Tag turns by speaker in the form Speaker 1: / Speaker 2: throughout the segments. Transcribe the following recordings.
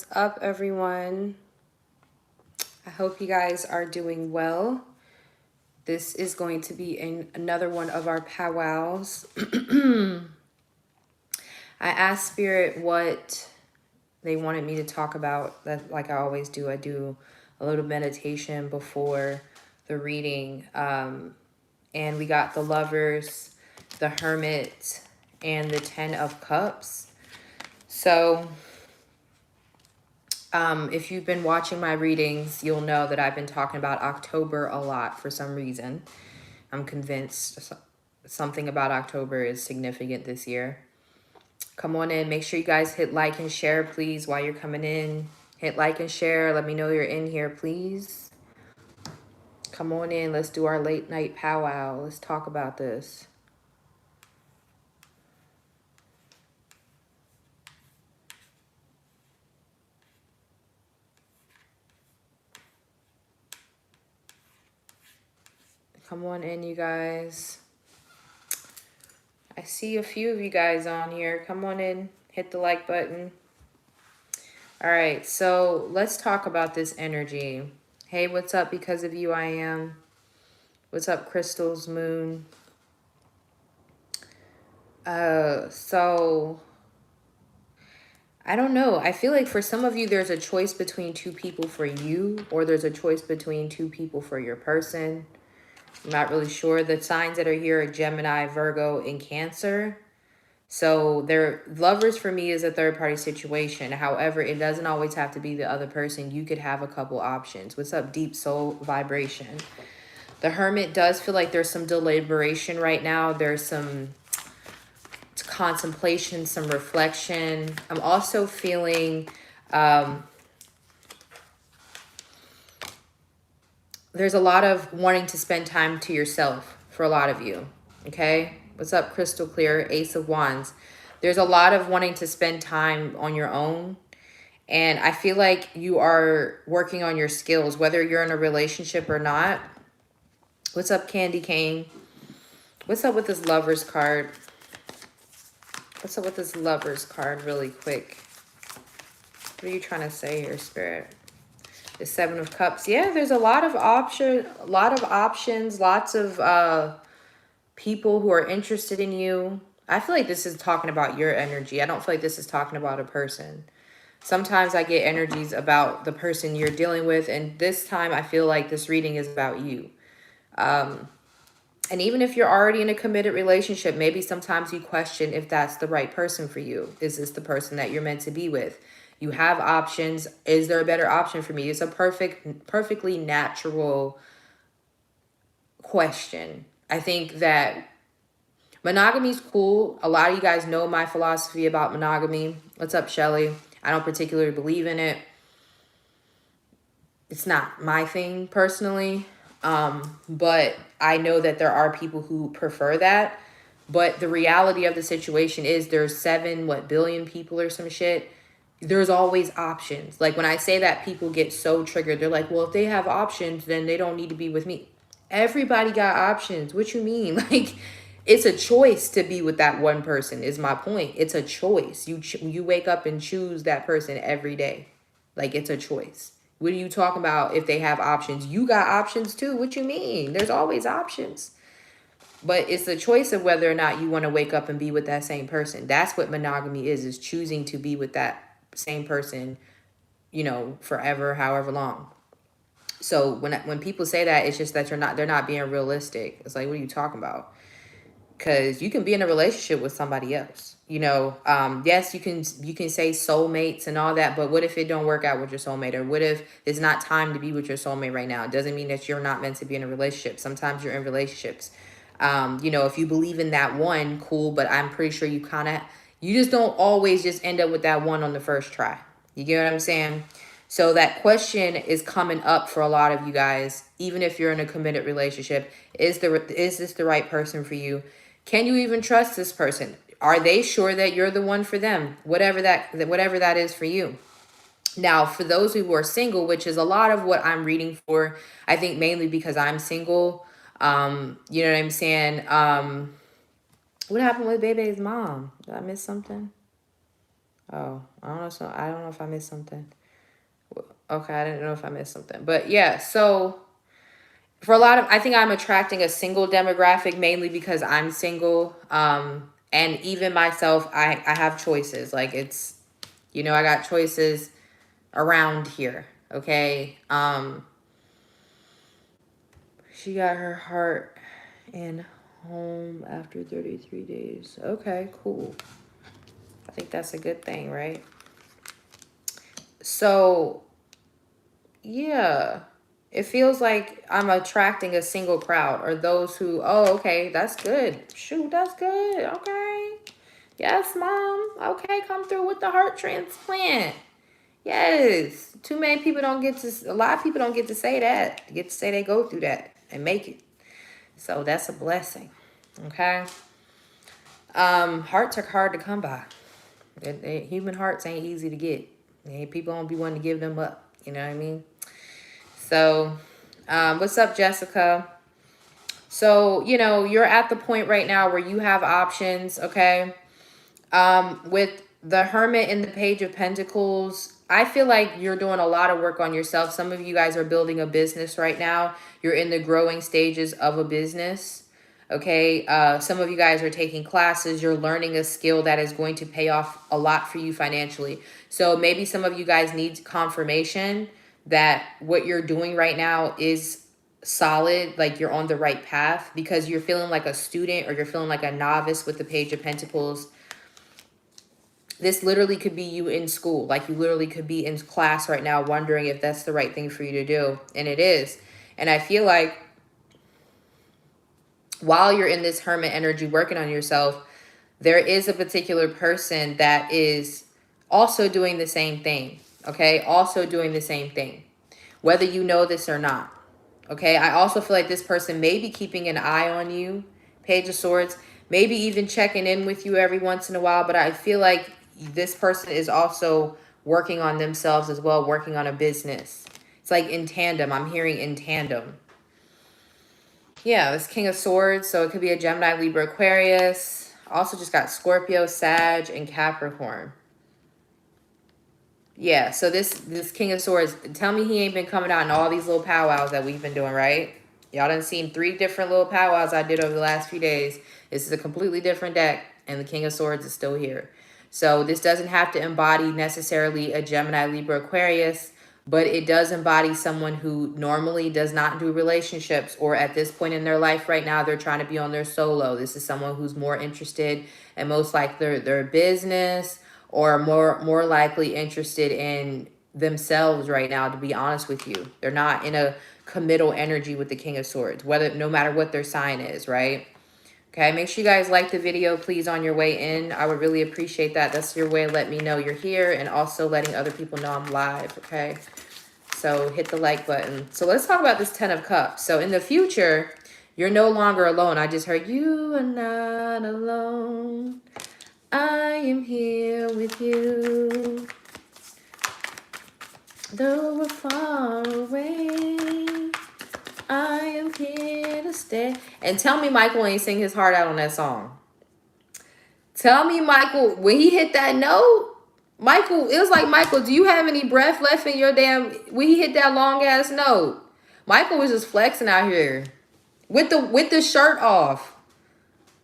Speaker 1: What's up, everyone? I hope you guys are doing well. This is going to be another one of our powwows. I asked Spirit what they wanted me to talk about. That, like I always do, I do a little meditation before the reading. And we got the Lovers, the Hermit, and the Ten of Cups. So if you've been watching my readings, you'll know that I've been talking about October a lot for some reason. I'm convinced something about October is significant this year. Come on in. Make sure you guys hit like and share, please, while you're coming in. Hit like and share. Let me know you're in here, please. Come on in. Let's do our late night powwow. Let's talk about this. Come on in, you guys. I see a few of you guys on here. Come on in. Hit the like button. All right, so let's talk about this energy. Hey, what's up? Because of you, I am. What's up, Crystal's Moon? So I don't know. I feel like for some of you, there's a choice between two people for you, or there's a choice between two people for your person. I'm not really sure. The signs that are here are Gemini, Virgo, and Cancer. So they're lovers for me is a third party situation. However, it doesn't always have to be the other person. You could have a couple options. What's up, deep soul vibration? The Hermit does feel like there's some deliberation right now. There's some contemplation, some reflection. I'm also feeling there's a lot of wanting to spend time to yourself for a lot of you. Okay. What's up, Crystal Clear? Ace of Wands. There's a lot of wanting to spend time on your own. And I feel like you are working on your skills, whether you're in a relationship or not. What's up, Candy Cane? What's up with this Lovers card? What's up with this Lovers card really quick? What are you trying to say here, Spirit? The Seven of Cups. Yeah, there's a lot of options, lots of people who are interested in you. I feel like this is talking about your energy. I don't feel like this is talking about a person. Sometimes I get energies about the person you're dealing with, and this time I feel like this reading is about you. And even if you're already in a committed relationship, maybe sometimes you question if that's the right person for you. Is this the person that you're meant to be with? You have options. Is there a better option for me? It's a perfectly natural question. I think that monogamy is cool. A lot of you guys know my philosophy about monogamy. What's up, Shelly? I don't particularly believe in it. It's not my thing personally. But I know that there are people who prefer that. But the reality of the situation is there's 7 billion people or some shit. There's always options. Like when I say that, people get so triggered. They're like, well, if they have options, then they don't need to be with me. Everybody got options. What you mean? Like, it's a choice to be with that one person is my point. It's a choice. You wake up and choose that person every day. Like, it's a choice. What are you talking about if they have options? You got options too. What you mean? There's always options. But it's the choice of whether or not you want to wake up and be with that same person. That's what monogamy is choosing to be with that same person, you know, forever, however long. So when people say that, it's just that they're not being realistic. It's like, what are you talking about? Because you can be in a relationship with somebody else, you know. Yes, you can say soulmates and all that, but what if it don't work out with your soulmate? Or what if it's not time to be with your soulmate right now? It doesn't mean that you're not meant to be in a relationship. Sometimes you're in relationships. You know, if you believe in that one, cool, but I'm pretty sure you just don't always just end up with that one on the first try. You get what I'm saying? So that question is coming up for a lot of you guys, even if you're in a committed relationship. Is this the right person for you? Can you even trust this person? Are they sure that you're the one for them? Whatever that is for you. Now, for those who are single, which is a lot of what I'm reading for, I think mainly because I'm single. You know what I'm saying? What happened with Bebe's mom? Did I miss something? Oh, I don't know. So I don't know if I missed something. Okay, I didn't know if I missed something. But yeah, so for a lot of, I think I'm attracting a single demographic mainly because I'm single. And even myself, I have choices. Like it's, I got choices around here. Okay. She got her heart and home after 33 days. Okay, cool. I think that's a good thing, right? So, yeah. It feels like I'm attracting a single crowd or those who, oh, okay, that's good. Shoot, that's good. Okay. Yes, mom. Okay, come through with the heart transplant. Yes. Too many people don't get to, a lot of people don't get to say that. They get to say they go through that and make it. So that's a blessing. Okay. Hearts are hard to come by. Human hearts ain't easy to get. People don't be wanting to give them up. You know what I mean? So, what's up, Jessica? So, you're at the point right now where you have options, okay? With the Hermit and the Page of Pentacles, I feel like you're doing a lot of work on yourself. Some of you guys are building a business right now. You're in the growing stages of a business. Okay. Some of you guys are taking classes. You're learning a skill that is going to pay off a lot for you financially. So maybe some of you guys need confirmation that what you're doing right now is solid, like you're on the right path, because you're feeling like a student or you're feeling like a novice with the Page of Pentacles. This literally could be you in school. Like you literally could be in class right now wondering if that's the right thing for you to do. And it is. And I feel like while you're in this Hermit energy working on yourself, there is a particular person that is also doing the same thing. Okay? Also doing the same thing. Whether you know this or not. Okay? I also feel like this person may be keeping an eye on you. Page of Swords. Maybe even checking in with you every once in a while. But I feel like this person is also working on themselves as well, working on a business. It's like in tandem. I'm hearing in tandem. Yeah, this King of Swords. So it could be a Gemini, Libra, Aquarius. Also just got Scorpio, Sag, and Capricorn. Yeah, so this King of Swords, tell me he ain't been coming out in all these little powwows that we've been doing, right? Y'all done seen 3 different little powwows I did over the last few days. This is a completely different deck, and the King of Swords is still here. So this doesn't have to embody necessarily a Gemini, Libra, Aquarius, but it does embody someone who normally does not do relationships, or at this point in their life right now, they're trying to be on their solo. This is someone who's more interested in most likely their business, or more likely interested in themselves right now, to be honest with you. They're not in a committal energy with the King of Swords, no matter what their sign is, right? Okay, make sure you guys like the video, please, on your way in. I would really appreciate that. That's your way of letting me know you're here, and also letting other people know I'm live, okay? So hit the like button. So let's talk about this 10 of Cups. So in the future, you're no longer alone. I just heard you are not alone. I am here with you. Though we're far away, I am here to stay. And tell me Michael ain't sing his heart out on that song. Tell me Michael, when he hit that note, Michael, it was like, Michael, do you have any breath left in your damn, when he hit that long ass note? Michael was just flexing out here with the shirt off.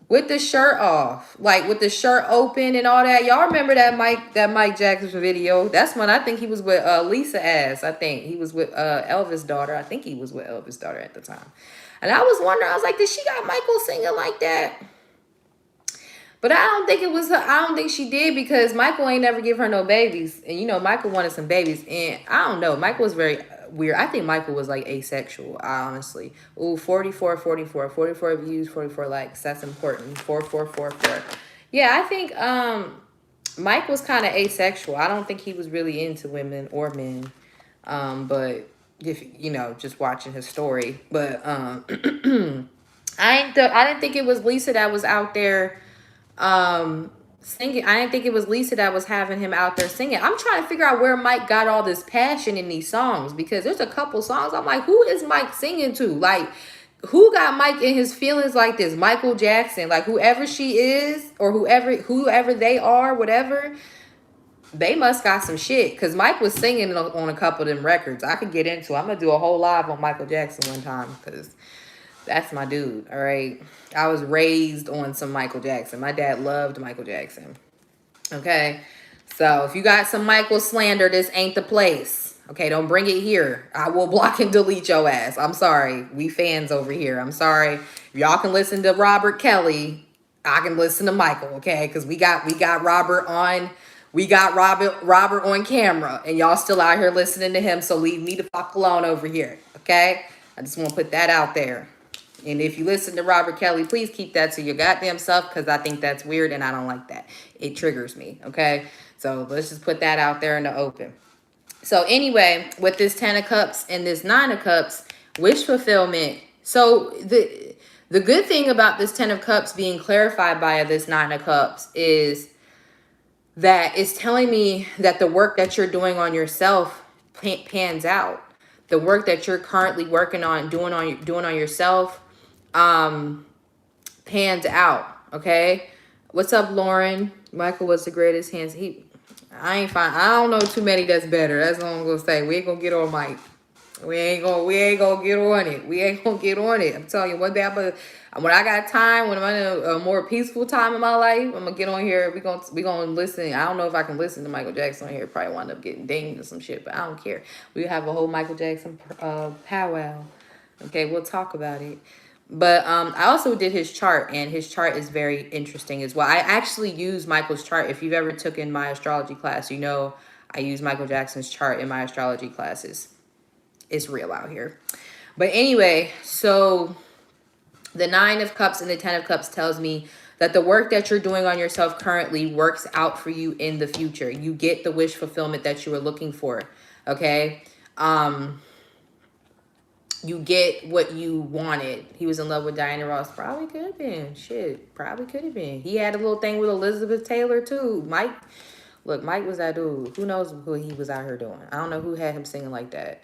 Speaker 1: With the shirt off, like with the shirt open and all that. Y'all remember that Mike Jackson video? That's when I think he was with Lisa Ass. I think he was with Elvis' daughter. I think he was with Elvis' daughter at the time. And I was wondering, I was like, did she got Michael singing like that? But I don't think it was her. I don't think she did, because Michael ain't never give her no babies. And Michael wanted some babies. And I don't know. Michael was very weird. I think Michael was like asexual, honestly. Ooh, 44 views, 44 likes. That's important. 4444. Yeah, I think Mike was kind of asexual. I don't think he was really into women or men. But if just watching his story. But I didn't think it was Lisa that was out there singing. I didn't think it was Lisa that was having him out there singing. I'm trying to figure out where Mike got all this passion in these songs, because there's a couple songs I'm like, who is Mike singing to? Like, who got Mike in his feelings like this? Michael Jackson, like whoever she is, or whoever they are, whatever. they must got some shit. Because Mike was singing on a couple of them records. I could get into it. I'm going to do a whole live on Michael Jackson one time. Because that's my dude, all right? I was raised on some Michael Jackson. My dad loved Michael Jackson. Okay? So if you got some Michael slander, this ain't the place. Okay, don't bring it here. I will block and delete your ass. I'm sorry. We fans over here. I'm sorry. If y'all can listen to Robert Kelly, I can listen to Michael, okay? Because we got Robert on Robert on camera, and y'all still out here listening to him, so leave me the fuck alone over here, okay? I just want to put that out there. And if you listen to Robert Kelly, please keep that to your goddamn self, because I think that's weird and I don't like that. It triggers me, okay? So let's just put that out there in the open. So anyway, with this 10 of Cups and this 9 of Cups, wish fulfillment. So the good thing about this 10 of Cups being clarified by this 9 of Cups is that it's telling me that the work that you're doing on yourself pans out. The work that you're currently working on, doing on yourself, pans out. Okay. What's up, Lauren? Michael was the greatest hands. I don't know too many that's better. That's all I'm gonna say. We ain't gonna get on Mike. We ain't gonna get on it. We ain't gonna get on it. I'm telling you one day, when I got time, when I'm in a more peaceful time in my life, I'm gonna get on here. We gonna listen. I don't know if I can listen to Michael Jackson on here. Probably wind up getting dinged or some shit, but I don't care. We have a whole Michael Jackson powwow. Okay, we'll talk about it. But I also did his chart, and his chart is very interesting as well. I actually use Michael's chart. If you've ever taken my astrology class, you know I use Michael Jackson's chart in my astrology classes. It's real out here. But anyway, so the 9 of Cups and the 10 of Cups tells me that the work that you're doing on yourself currently works out for you in the future. You get the wish fulfillment that you were looking for, okay? You get what you wanted. He was in love with Diana Ross. Probably could have been. Shit, probably could have been. He had a little thing with Elizabeth Taylor, too. Mike was that dude. Who knows who he was out here doing. I don't know who had him singing like that.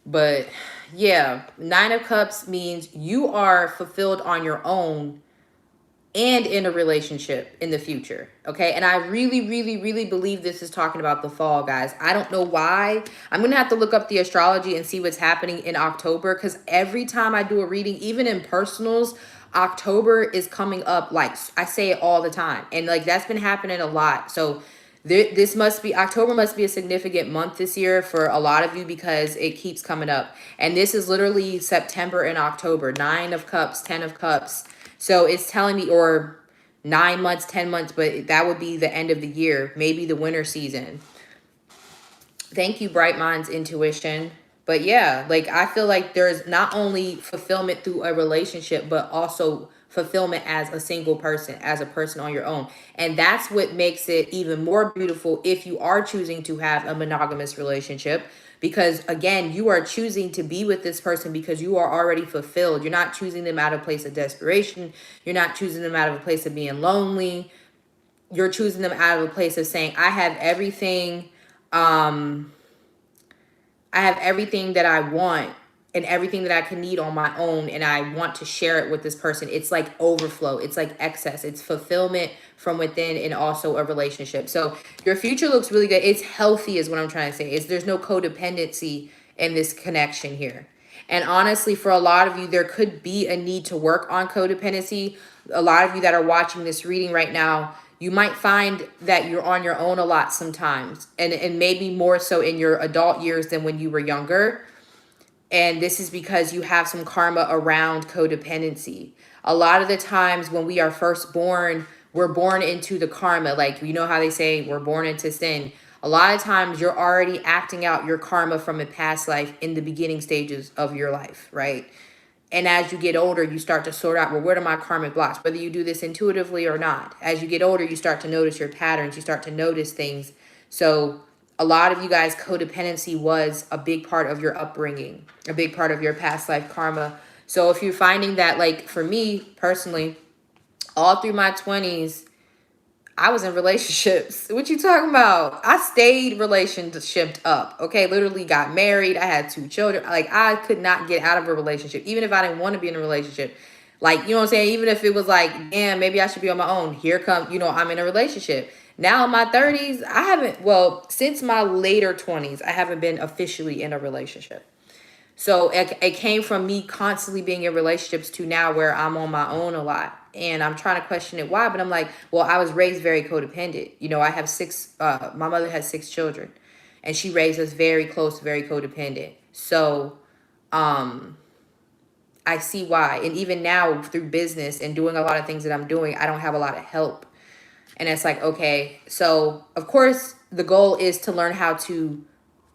Speaker 1: But, yeah, 9 of Cups means you are fulfilled on your own and in a relationship in the future, okay? And I really, really, really believe this is talking about the fall, guys. I don't know why. I'm going to have to look up the astrology and see what's happening in October, because every time I do a reading, even in personals, October is coming up. Like, I say it all the time. And, like, that's been happening a lot. So October must be a significant month this year for a lot of you, because it keeps coming up. And this is literally September and October. 9 of Cups, 10 of Cups. So it's telling me, or 9 months, 10 months, but that would be the end of the year, maybe the winter season. Thank you, Bright Minds Intuition. But yeah, like, I feel like there's not only fulfillment through a relationship, but also fulfillment as a single person, as a person on your own. And that's what makes it even more beautiful if you are choosing to have a monogamous relationship. Because, again, you are choosing to be with this person because you are already fulfilled. You're not choosing them out of a place of desperation. You're not choosing them out of a place of being lonely. You're choosing them out of a place of saying, I have everything. I have everything that I want and everything that I can need on my own, and I want to share it with this person. It's like overflow. It's like excess. It's fulfillment from within, and also a relationship. So your future looks really good. It's healthy is what I'm trying to say. There's no codependency in this connection here. And honestly, for a lot of you, there could be a need to work on codependency. A lot of you that are watching this reading right now, you might find that you're on your own a lot sometimes, and maybe more so in your adult years than when you were younger. And this is because you have some karma around codependency. A lot of the times when we are first born, we're born into the karma. Like, you know how they say we're born into sin. A lot of times you're already acting out your karma from a past life in the beginning stages of your life, right? And as you get older, you start to sort out, well, what are my karmic blocks? Whether you do this intuitively or not. As you get older, you start to notice your patterns. You start to notice things. So a lot of you guys, codependency was a big part of your upbringing, a big part of your past life karma. So if you're finding that, like, for me personally, all through my 20s, I was in relationships. What you talking about? I stayed relationshiped up. Okay, literally got married. I had 2 children. Like, I could not get out of a relationship, even if I didn't want to be in a relationship. Like, you know what I'm saying? Even if it was like, damn, maybe I should be on my own. Here come, I'm in a relationship. Now in my 30s, I haven't, well, since my later 20s, I haven't been officially in a relationship. So it came from me constantly being in relationships to now where I'm on my own a lot. And I'm trying to question it why, but I'm like, well, I was raised very codependent. You know, I have my mother has 6 children, and she raised us very close, very codependent. So I see why. And even now through business and doing a lot of things that I'm doing, I don't have a lot of help. And it's like, okay, so of course the goal is to learn how to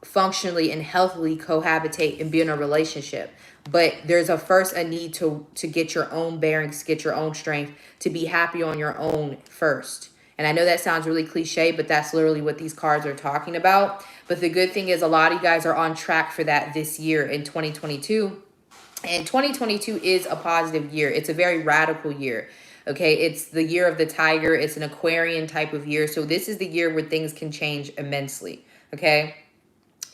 Speaker 1: functionally and healthily cohabitate and be in a relationship. But there's a need to get your own bearings, get your own strength, to be happy on your own first. And I know that sounds really cliche, but that's literally what these cards are talking about. But the good thing is a lot of you guys are on track for that this year in 2022. And 2022 is a positive year. It's a very radical year. Okay, it's the year of the tiger. It's an Aquarian type of year. So this is the year where things can change immensely. Okay,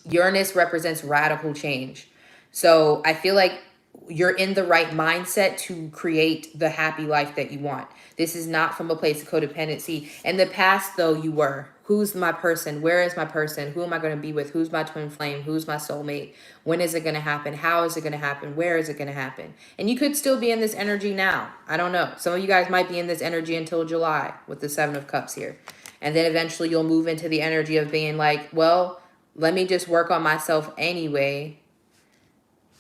Speaker 1: Uranus represents radical change. So I feel like you're in the right mindset to create the happy life that you want. This is not from a place of codependency. In the past, though, you were. Who's my person? Where is my person? Who am I going to be with? Who's my twin flame? Who's my soulmate? When is it going to happen? How is it going to happen? Where is it going to happen? And you could still be in this energy now. I don't know. Some of you guys might be in this energy until July with the 7 of Cups here. And then eventually you'll move into the energy of being like, well, let me just work on myself anyway,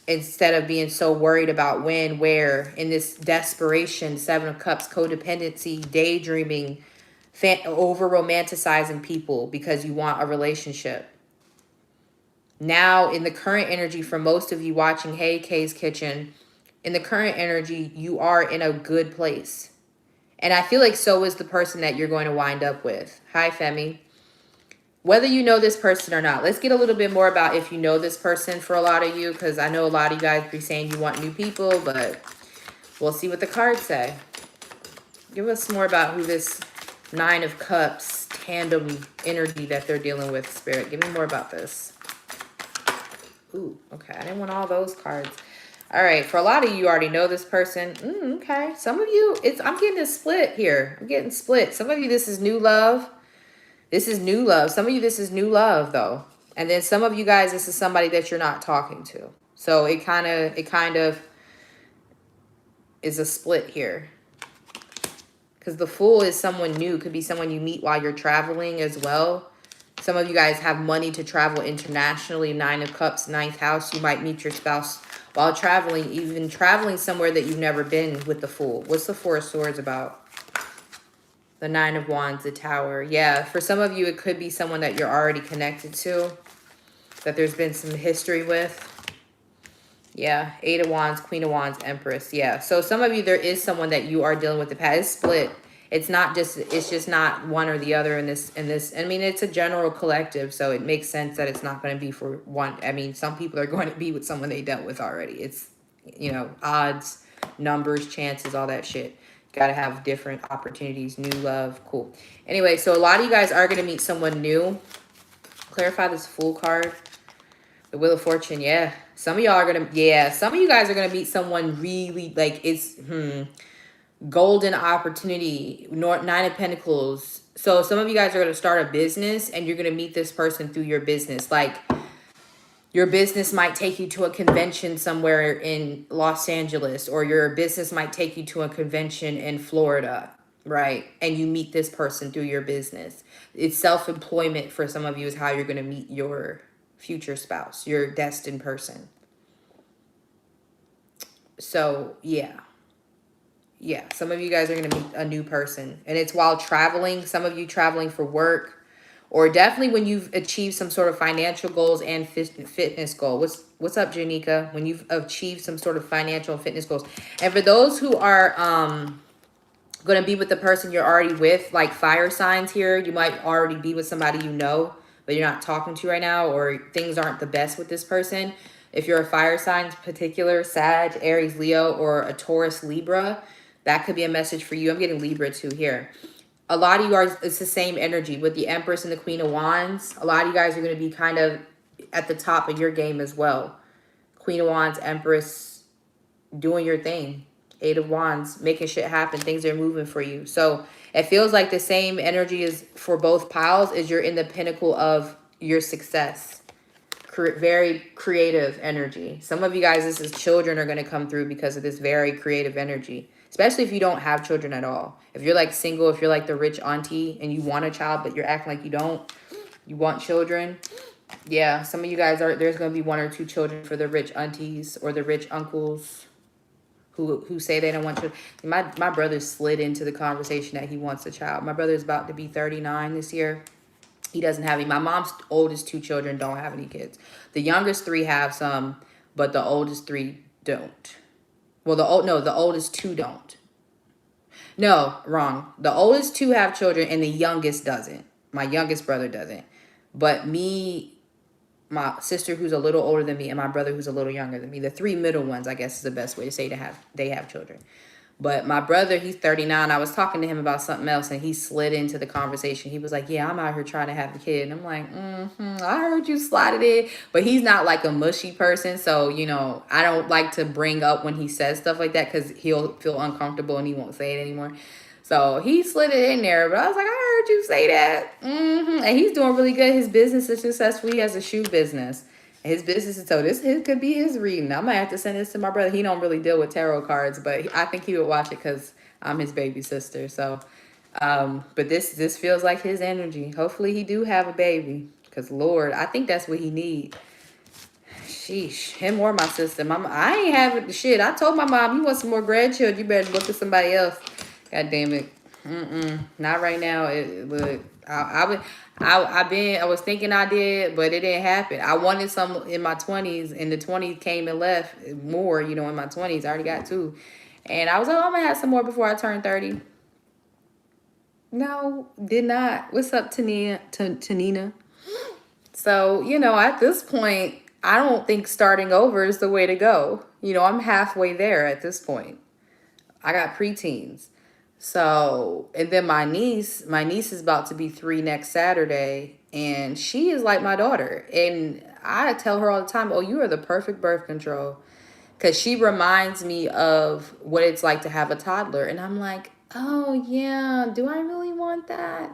Speaker 1: instead of being so worried about when, where, in this desperation, 7 of Cups, codependency, daydreaming, over romanticizing people because you want a relationship. Now, in the current energy, for most of you watching, hey, Kay's Kitchen, in the current energy, you are in a good place. And I feel like so is the person that you're going to wind up with. Hi, Femi. Whether you know this person or not, let's get a little bit more about if you know this person for a lot of you, because I know a lot of you guys be saying you want new people, but we'll see what the cards say. Give us more about who this 9 of Cups tandem energy that they're dealing with, Spirit. Give me more about this. Ooh, okay. I didn't want all those cards. All right. For a lot of you, you already know this person. Okay. Some of you, I'm getting a split here. I'm getting split. Some of you, this is new love. This is new love. Some of you, this is new love, though. And then some of you guys, this is somebody that you're not talking to. So it kind of is a split here. Because the Fool is someone new. Could be someone you meet while you're traveling as well. Some of you guys have money to travel internationally. 9 of Cups, 9th house. You might meet your spouse while traveling, even traveling somewhere that you've never been with the Fool. What's the 4 of Swords about? The 9 of Wands, the Tower. Yeah, for some of you, it could be someone that you're already connected to, that there's been some history with. Yeah, 8 of Wands, Queen of Wands, Empress. Yeah, so some of you, there is someone that you are dealing with the past. It's split. It's just not one or the other in this. I mean, it's a general collective, so it makes sense that it's not going to be for one. I mean, some people are going to be with someone they dealt with already. It's, you know, odds, numbers, chances, all that shit. Got to have different opportunities, new love. Cool. Anyway, so a lot of you guys are going to meet someone new. Clarify this Fool card. The Wheel of Fortune. Yeah. Some of y'all are going to, yeah. Some of you guys are going to meet someone really, like, it's, golden opportunity. 9 of Pentacles. So some of you guys are going to start a business and you're going to meet this person through your business. Like, your business might take you to a convention somewhere in Los Angeles, or your business might take you to a convention in Florida, right? And you meet this person through your business. It's self-employment for some of you is how you're going to meet your future spouse, your destined person. So, yeah. Yeah, some of you guys are going to meet a new person. And it's while traveling. Some of you traveling for work. Or definitely when you've achieved some sort of financial goals and fitness goal. What's up, Janika? When you've achieved some sort of financial and fitness goals. And for those who are going to be with the person you're already with, like fire signs here, you might already be with somebody you know, but you're not talking to right now, or things aren't the best with this person. If you're a fire sign, particular Sag, Aries, Leo, or a Taurus, Libra, that could be a message for you. I'm getting Libra too here. A lot of you are, it's the same energy with the Empress and the Queen of Wands. A lot of you guys are going to be kind of at the top of your game as well. Queen of Wands, Empress, doing your thing. Eight of Wands, making shit happen. Things are moving for you. So it feels like the same energy is for both piles, is you're in the pinnacle of your success. Very creative energy. Some of you guys, this is children are going to come through because of this very creative energy, especially if you don't have children at all. If you're like single, if you're like the rich auntie and you want a child but you're acting like you don't, you want children. Yeah, some of you guys are, there's going to be one or two children for the rich aunties or the rich uncles who say they don't want children. My brother slid into the conversation that he wants a child. My brother's about to be 39 this year. He doesn't have any. My mom's oldest two children don't have any kids. The youngest three have some, but the oldest three don't. Well, the oldest two don't. No, wrong. The oldest two have children and the youngest doesn't. My youngest brother doesn't. But me, my sister who's a little older than me, and my brother who's a little younger than me, the three middle ones, I guess is the best way to say they have children. But my brother, he's 39. I was talking to him about something else, and he slid into the conversation. He was like, yeah, I'm out here trying to have a kid. And I'm like, I heard you slotted in. But he's not like a mushy person. So, you know, I don't like to bring up when he says stuff like that because he'll feel uncomfortable and he won't say it anymore. So he slid it in there. But I was like, I heard you say that. And he's doing really good. His business is successful. He has a shoe business. His business is, so this could be his reading. I might have to send this to my brother. He don't really deal with tarot cards, but I think he would watch it because I'm his baby sister. So, but this feels like his energy. Hopefully he do have a baby because Lord, I think that's what he need. Sheesh, him or my sister. Mama, I ain't having the shit. I told my mom, you want some more grandchildren, you better look at somebody else. God damn it. Not right now. I was thinking I did, but it didn't happen. I wanted some in my 20s, and the 20s came and left more, you know, in my 20s. I already got two. And I was like, oh, I'm going to have some more before I turn 30. No, did not. What's up, Tanina? So, you know, at this point, I don't think starting over is the way to go. You know, I'm halfway there at this point. I got preteens. So, and then my niece is about to be 3 next Saturday, and she is like my daughter. And I tell her all the time, oh, you are the perfect birth control. Because she reminds me of what it's like to have a toddler. And I'm like, oh, yeah, do I really want that?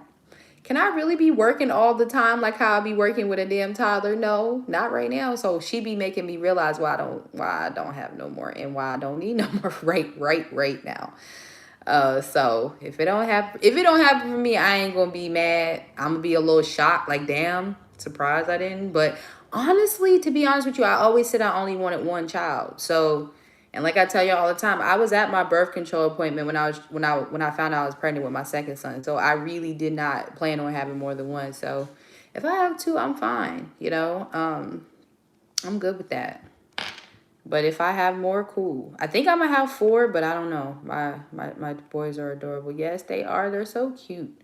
Speaker 1: Can I really be working all the time like how I be working with a damn toddler? No, not right now. So she be making me realize why I don't have no more and why I don't need no more right now. So if it don't happen for me, I ain't gonna be mad. I'm gonna be a little shocked, like, damn, surprised I didn't. But honestly, to be honest with you, I always said I only wanted one child. So, and like I tell you all the time, I was at my birth control appointment when I found out I was pregnant with my second son. So I really did not plan on having more than one. So if I have two, I'm fine. You know, I'm good with that. But if I have more, cool. I think I'm going to have 4, but I don't know. My boys are adorable. Yes, they are. They're so cute.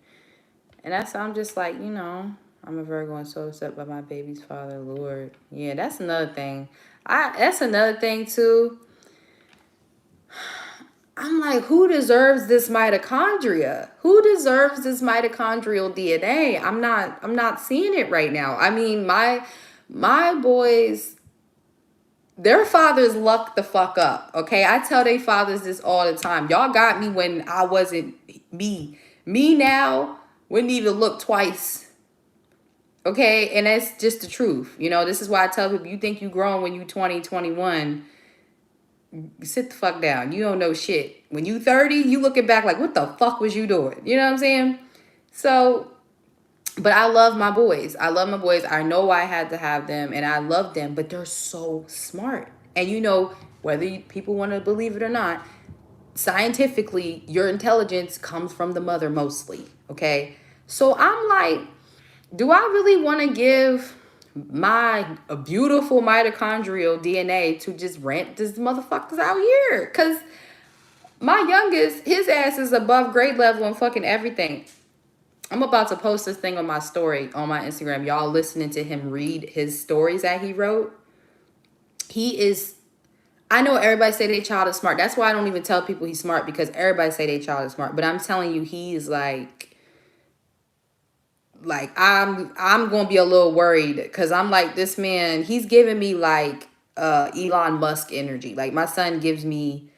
Speaker 1: And I'm just like, you know, I'm a Virgo and so upset by my baby's father, Lord. Yeah, that's another thing. That's another thing, too. I'm like, who deserves this mitochondria? Who deserves this mitochondrial DNA? I'm not seeing it right now. I mean, my boys, their fathers lucked the fuck up, okay? I tell their fathers this all the time. Y'all got me when I wasn't me. Me now wouldn't even look twice, okay? And that's just the truth. You know, this is why I tell people, you think you grown when you 20, 21, sit the fuck down. You don't know shit. When you 30, you looking back like, what the fuck was you doing? You know what I'm saying? So, but I love my boys. I love my boys. I know I had to have them, and I love them, but they're so smart. And you know, whether people want to believe it or not, scientifically, your intelligence comes from the mother mostly, okay? So I'm like, do I really want to give my beautiful mitochondrial DNA to just rent these motherfuckers out here? Because my youngest, his ass is above grade level and fucking everything. I'm about to post this thing on my story on my Instagram. Y'all listening to him read his stories that he wrote. He is, I know everybody say their child is smart. That's why I don't even tell people he's smart, because everybody say their child is smart. But I'm telling you, he is like I'm going to be a little worried, because I'm like, this man, he's giving me like Elon Musk energy. Like my son gives me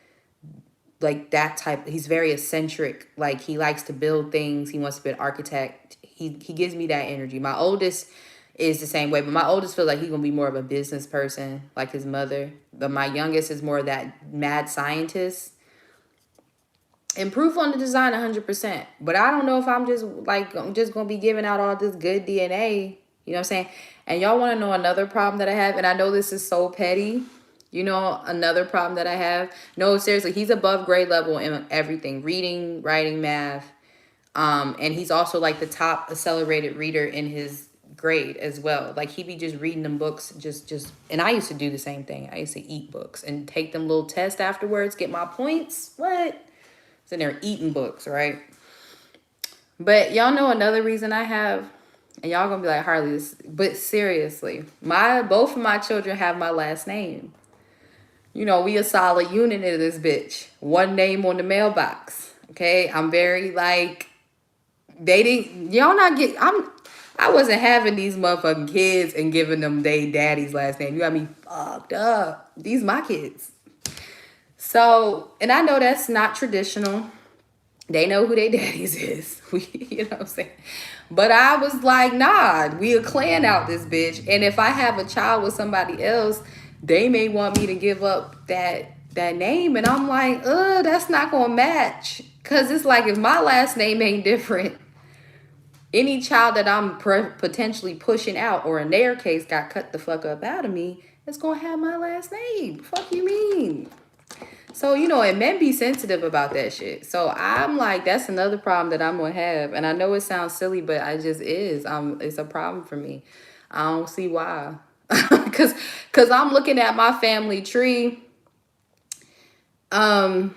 Speaker 1: like that type. He's very eccentric. Like he likes to build things. He wants to be an architect. He gives me that energy. My oldest is the same way, but my oldest feels like he's gonna be more of a business person, like his mother. But my youngest is more of that mad scientist. Improve on the design 100%. But I don't know if I'm just gonna be giving out all this good DNA. You know what I'm saying? And y'all want to know another problem that I have? And I know this is so petty. You know, another problem that I have. No, seriously, he's above grade level in everything: reading, writing, math. And he's also like the top accelerated reader in his grade as well. Like he be just reading them books, and I used to do the same thing. I used to eat books and take them little tests afterwards, get my points. What? In there eating books, right? But y'all know another reason I have, and y'all gonna be like, Harley, but seriously, both of my children have my last name. You know, we a solid unit in this bitch. One name on the mailbox. Okay, I'm very like, they didn't, y'all not get, I wasn't having these motherfucking kids and giving them they daddy's last name. You got me fucked up. These my kids. So, and I know that's not traditional. They know who their daddies is. You know what I'm saying? But I was like, nah, we a clan out this bitch. And if I have a child with somebody else, they may want me to give up that name. And I'm like, that's not gonna match. Cause it's like if my last name ain't different, any child that I'm potentially pushing out, or in their case got cut the fuck up out of me, is gonna have my last name. Fuck you mean? So, you know, and men be sensitive about that shit. So I'm like, that's another problem that I'm gonna have. And I know it sounds silly, but I just is. It's a problem for me. I don't see why. Cause I'm looking at my family tree. But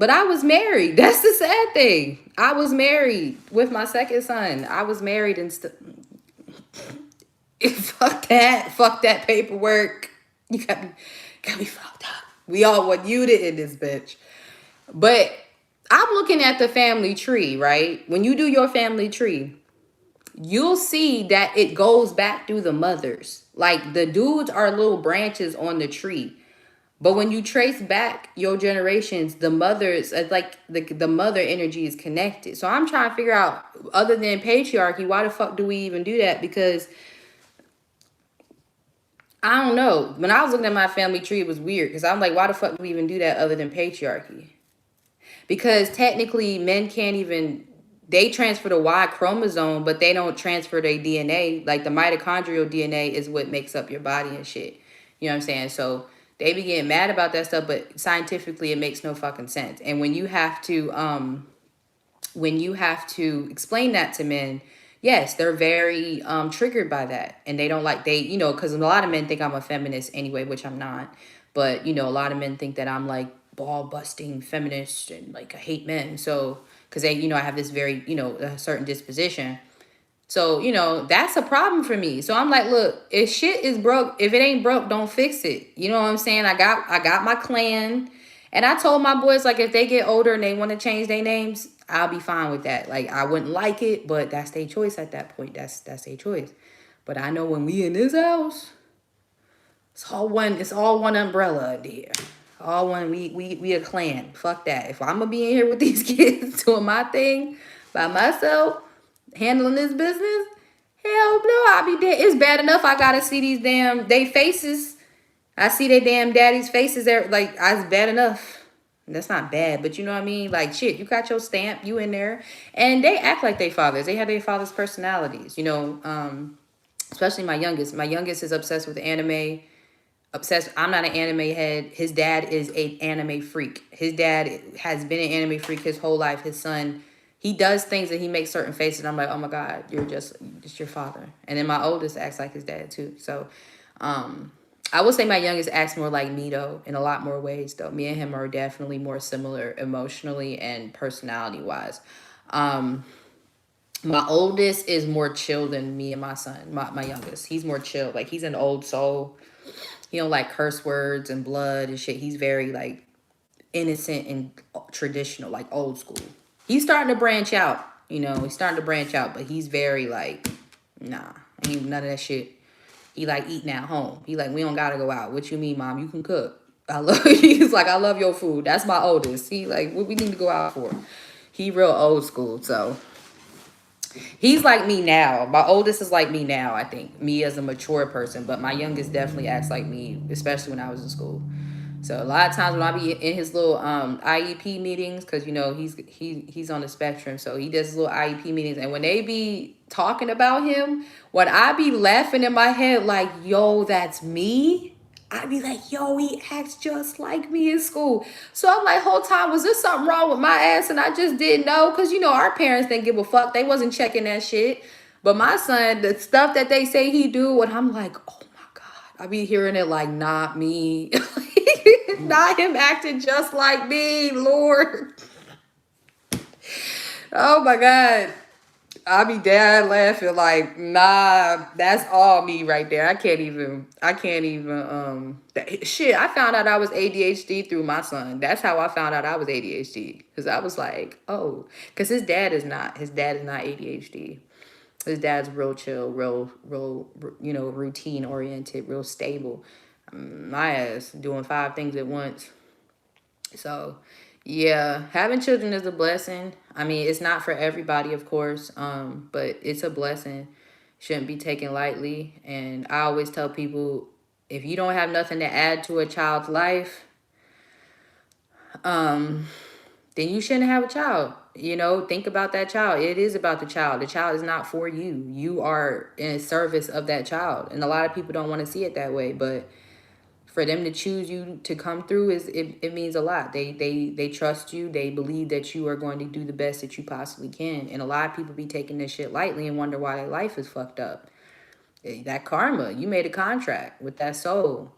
Speaker 1: I was married. That's the sad thing. I was married with my second son. I was married and fuck that paperwork. You got me fucked up. We all want you to in this bitch. But I'm looking at the family tree, right? When you do your family tree, you'll see that it goes back through the mothers. Like the dudes are little branches on the tree. But when you trace back your generations, the mothers, like the mother energy is connected. So I'm trying to figure out, other than patriarchy, why the fuck do we even do that? Because I don't know. When I was looking at my family tree, it was weird. Because I'm like, why the fuck do we even do that other than patriarchy? Because technically, men can't even, they transfer the Y chromosome, but they don't transfer their DNA. Like the mitochondrial DNA is what makes up your body and shit. You know what I'm saying? So they be getting mad about that stuff, but scientifically, it makes no fucking sense. And when you have to explain that to men, yes, they're very triggered by that. And they don't like, you know, because a lot of men think I'm a feminist anyway, which I'm not. But, you know, a lot of men think that I'm like ball busting feminist and like I hate men. So, because they, you know, I have this very, you know, a certain disposition. So, you know, that's a problem for me. So I'm like, look, if shit is broke, if it ain't broke, don't fix it. You know what I'm saying? I got my clan. And I told my boys, like, if they get older and they want to change their names, I'll be fine with that. Like, I wouldn't like it, but that's their choice at that point. That's their choice. But I know when we in this house, it's all one umbrella under here. All one, we a clan. Fuck that. If I'm gonna be in here with these kids doing my thing by myself, handling this business, hell no, I'll be dead. It's bad enough I gotta see these they faces. I see their damn daddy's faces there. Like, it's bad enough. That's not bad, but you know what I mean? Like, shit, you got your stamp, you in there. And they act like they fathers. They have their father's personalities, you know, especially my youngest. My youngest is obsessed with anime. I'm not an anime head. His dad is an anime freak. His dad has been an anime freak his whole life. His son, he does things and he makes certain faces. I'm like, oh my God, you're just your father. And then my oldest acts like his dad too. So, I would say my youngest acts more like me, though, in a lot more ways, though. Me and him are definitely more similar emotionally and personality-wise. My oldest is more chill than me and my son, my youngest. He's more chill. Like, he's an old soul. He don't like curse words and blood and shit. He's very, like, innocent and traditional, like, old school. He's starting to branch out, you know. He's starting to branch out, but he's very, like, nah, ain't none of that shit. He like eating at home. He like, we don't gotta go out. What you mean, Mom? You can cook. He's like, I love your food. That's my oldest. He like, what we need to go out for? He real old school. So he's like me now. My oldest is like me now, I think. Me as a mature person. But my youngest definitely acts like me, especially when I was in school. So a lot of times when I be in his little IEP meetings, because you know he's on the spectrum, so he does his little IEP meetings, and when they be talking about him, when I be laughing in my head like, yo, that's me. I be like, yo, he acts just like me in school. So I'm like, whole time, was there something wrong with my ass and I just didn't know? Because, you know, our parents didn't give a fuck. They wasn't checking that shit. But my son, the stuff that they say he do, and I'm like, oh my God. I be hearing it like, not me. Not him acting just like me, Lord. Oh my God. I be dead laughing like, nah, that's all me right there. Shit, I found out I was ADHD through my son. That's how I found out I was ADHD. Because I was like, oh, because his dad is not ADHD. His dad's real chill, real, you know, routine oriented, real stable. My ass doing 5 things at once. So, yeah, having children is a blessing. I mean, it's not for everybody, of course, but it's a blessing. Shouldn't be taken lightly. And I always tell people, if you don't have nothing to add to a child's life, um, then you shouldn't have a child. You know, think about that child. It is about the child. The child is not for you. You are in service of that child. And a lot of people don't want to see it that way, but for them to choose you to come through it means a lot. They trust you. They believe that you are going to do the best that you possibly can. And a lot of people be taking this shit lightly and wonder why their life is fucked up. That karma, you made a contract with that soul.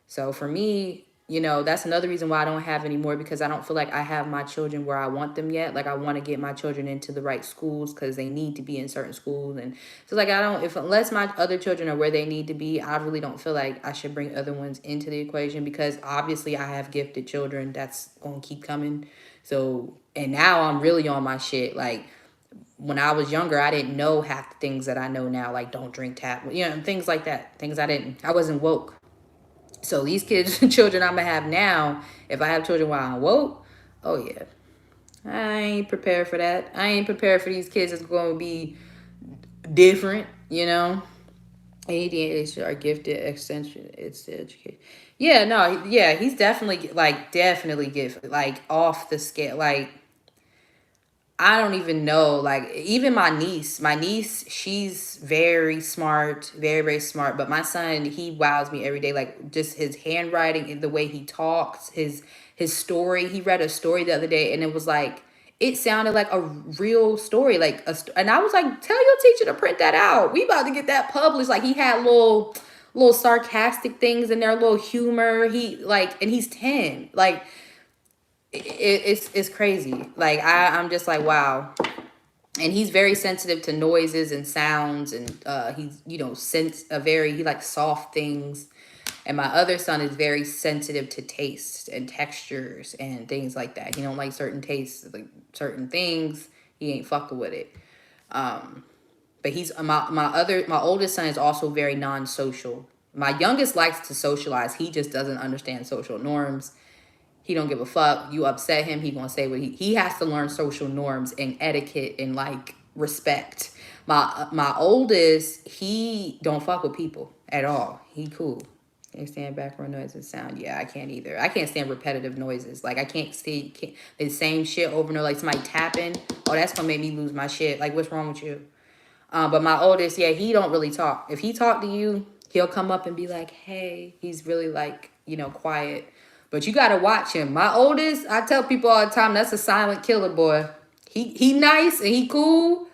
Speaker 1: So for me, you know, that's another reason why I don't have any more, because I don't feel like I have my children where I want them yet. Like, I want to get my children into the right schools because they need to be in certain schools. And so, like, unless my other children are where they need to be, I really don't feel like I should bring other ones into the equation, because obviously I have gifted children that's going to keep coming. So, and now I'm really on my shit. Like, when I was younger, I didn't know half the things that I know now, like don't drink tap, you know, things like that. Things I wasn't woke. So these kids, children I'm gonna have now, if I have children while I'm woke, oh yeah, I ain't prepared for that. I ain't prepared for these kids that's gonna be different, you know. ADHD are gifted, eccentric. It's educated. Yeah, no, yeah, he's definitely gifted, like off the scale, like I don't even know. Like, even my niece, she's very smart, very, very smart. But my son, he wows me every day. Like, just his handwriting and the way he talks, his story. He read a story the other day, and it was like, it sounded like a real story. And I was like, tell your teacher to print that out. We about to get that published. Like, he had little sarcastic things in there, little humor. And he's 10. Like, it's crazy. Like, I'm just like, wow. And he's very sensitive to noises and sounds, and he's, you know, he likes soft things. And my other son is very sensitive to tastes and textures and things like that. He don't like certain tastes, like certain things. He ain't fucking with it. But he's my oldest son is also very non-social. My youngest likes to socialize. He just doesn't understand social norms. He don't give a fuck. You upset him, he gonna say what he has to learn social norms and etiquette and like respect. My oldest, he don't fuck with people at all. He cool. Can't stand background noise and sound. Yeah, I can't either. I can't stand repetitive noises. Like, I can't the same shit over and over. Like, somebody tapping. Oh, that's gonna make me lose my shit. Like, what's wrong with you? But my oldest, yeah, he don't really talk. If he talk to you, he'll come up and be like, hey. He's really like, you know, quiet. But you gotta watch him. My oldest, I tell people all the time, that's a silent killer, boy. He nice and he cool.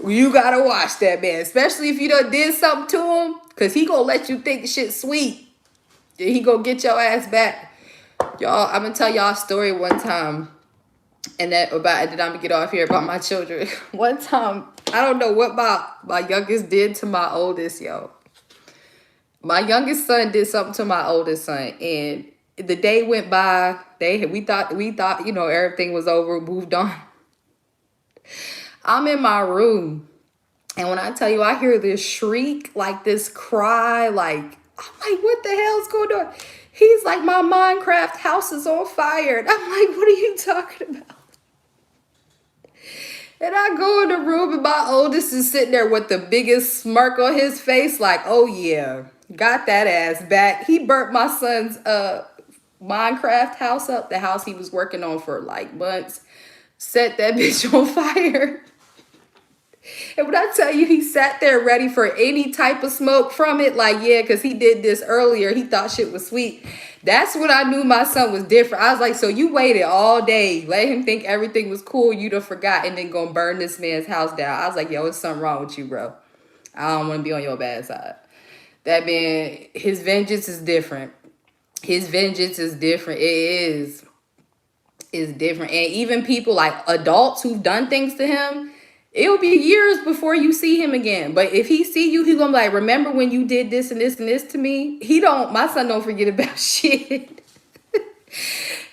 Speaker 1: You gotta watch that man, especially if you done did something to him, cause he gonna let you think the shit sweet. Then he gonna get your ass back. Y'all, I'm gonna tell y'all a story one time, and then I'm gonna get off here about my children. One time, I don't know what my youngest did to my oldest, yo. My youngest son did something to my oldest son, and the day went by. We thought, you know, everything was over, moved on. I'm in my room, and when I tell you, I hear this shriek, like this cry, like I'm like, what the hell's going on? He's like, my Minecraft house is on fire. And I'm like, what are you talking about? And I go in the room and my oldest is sitting there with the biggest smirk on his face, like, oh yeah, got that ass back. He burnt my son's Minecraft house up, the house he was working on for like months, set that bitch on fire. And when I tell you he sat there ready for any type of smoke from it, like, yeah, because he did this earlier. He thought shit was sweet. That's when I knew my son was different. I was like, so you waited all day, let him think everything was cool, you done forgot, and then gonna burn this man's house down. I was like, yo, there's something wrong with you, bro. I don't want to be on your bad side. That man, his vengeance is different. His vengeance is different. It is different. And even people like adults who've done things to him, it'll be years before you see him again. But if he see you, he gonna be like, remember when you did this and this and this to me? My son don't forget about shit.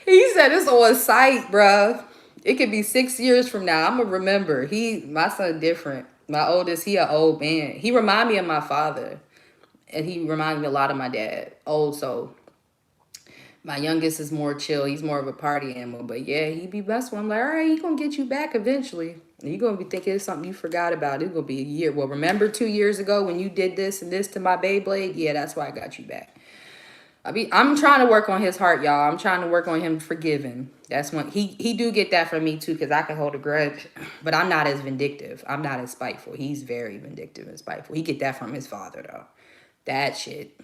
Speaker 1: He said it's on sight, bruh. It could be 6 years from now. I'm gonna remember. My son different. My oldest, he an old man. He remind me of my father. And he reminds me a lot of my dad. Old soul. My youngest is more chill. He's more of a party animal. But yeah, he be best one. I'm like, all right, he gonna get you back eventually. You're gonna be thinking it's something you forgot about. It's gonna be a year. Well, remember 2 years ago when you did this and this to my Beyblade? Yeah, that's why I got you back. I'm trying to work on his heart, y'all. I'm trying to work on him forgiving. That's when he do get that from me too, because I can hold a grudge. But I'm not as vindictive. I'm not as spiteful. He's very vindictive and spiteful. He get that from his father though. That shit.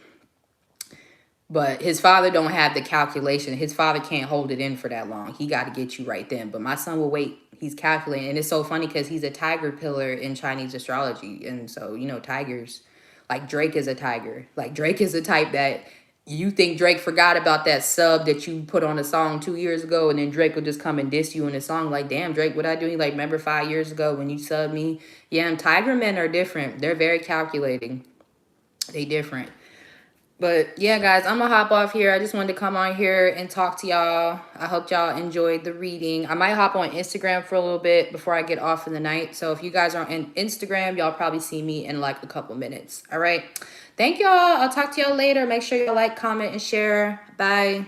Speaker 1: But his father don't have the calculation. His father can't hold it in for that long. He got to get you right then. But my son will wait. He's calculating. And it's so funny because he's a tiger pillar in Chinese astrology. And so, you know, tigers, like Drake is a tiger. Like Drake is the type that you think Drake forgot about that sub that you put on a song 2 years ago. And then Drake will just come and diss you in a song. Like, damn, Drake, what I do? Like, remember 5 years ago when you subbed me? Yeah, and tiger men are different. They're very calculating. They different. But yeah, guys, I'm gonna hop off here. I just wanted to come on here and talk to y'all. I hope y'all enjoyed the reading. I might hop on Instagram for a little bit before I get off in the night. So if you guys are on Instagram, y'all probably see me in like a couple minutes. All right. Thank y'all. I'll talk to y'all later. Make sure y'all like, comment, and share. Bye.